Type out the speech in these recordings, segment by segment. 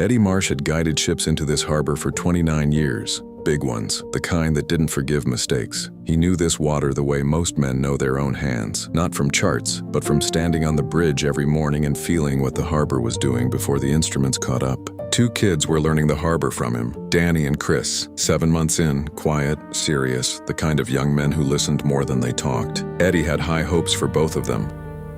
Eddie Marsh had guided ships into this harbor for 29 years. Big ones, the kind that didn't forgive mistakes. He knew this water the way most men know their own hands, not from charts, but from standing on the bridge every morning and feeling what the harbor was doing before the instruments caught up. Two kids were learning the harbor from him, Danny and Chris, 7 months in, quiet, serious, the kind of young men who listened more than they talked. Eddie had high hopes for both of them.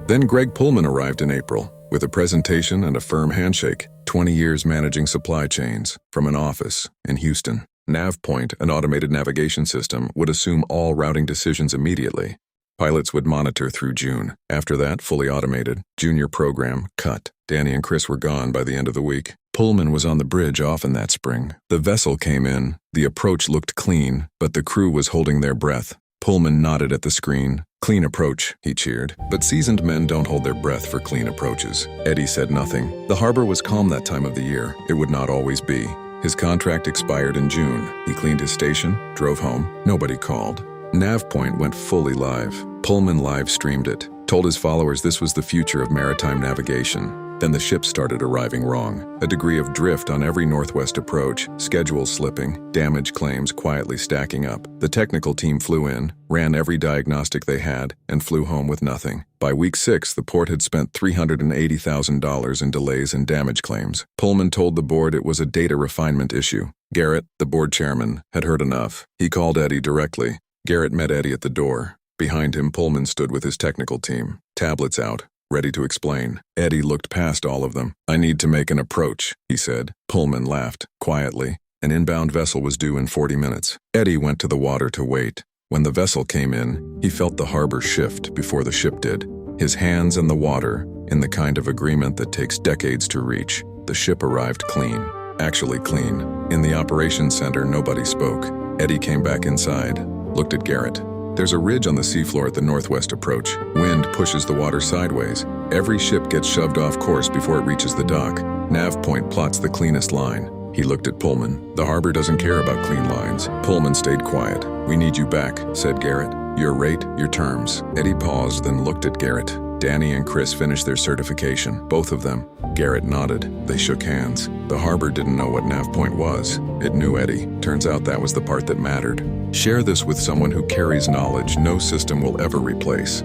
Then Greg Pullman arrived in April, with a presentation and a firm handshake, 20 years managing supply chains, from an office in Houston. NavPoint, an automated navigation system, would assume all routing decisions immediately. Pilots would monitor through June. After that, fully automated, junior program, cut. Danny and Chris were gone by the end of the week. Pullman was on the bridge often that spring. The vessel came in. The approach looked clean, but the crew was holding their breath. Pullman nodded at the screen. "Clean approach," he cheered. But seasoned men don't hold their breath for clean approaches. Eddie said nothing. The harbor was calm that time of the year. It would not always be. His contract expired in June. He cleaned his station, drove home. Nobody called. NavPoint went fully live. Pullman live streamed it, told his followers this was the future of maritime navigation. Then the ships started arriving wrong. A degree of drift on every northwest approach, schedules slipping, damage claims quietly stacking up. The technical team flew in, ran every diagnostic they had, and flew home with nothing. By week 6, the port had spent $380,000 in delays and damage claims. Pullman told the board it was a data refinement issue. Garrett, the board chairman, had heard enough. He called Eddie directly. Garrett met Eddie at the door. Behind him, Pullman stood with his technical team, tablets out, ready to explain. Eddie looked past all of them. "I need to make an approach," he said. Pullman laughed, quietly. An inbound vessel was due in 40 minutes. Eddie went to the water to wait. When the vessel came in, he felt the harbor shift before the ship did. His hands in the water, in the kind of agreement that takes decades to reach. The ship arrived clean. Actually clean. In the operations center, nobody spoke. Eddie came back inside, looked at Garrett. "There's a ridge on the seafloor at the northwest approach. Wind pushes the water sideways. Every ship gets shoved off course before it reaches the dock. NavPoint plots the cleanest line." He looked at Pullman. "The harbor doesn't care about clean lines." Pullman stayed quiet. "We need you back," said Garrett. "Your rate, your terms." Eddie paused, then looked at Garrett. Danny and Chris finished their certification, both of them. Garrett nodded. They shook hands. The harbor didn't know what NavPoint was. It knew Eddie. Turns out that was the part that mattered. Share this with someone who carries knowledge no system will ever replace.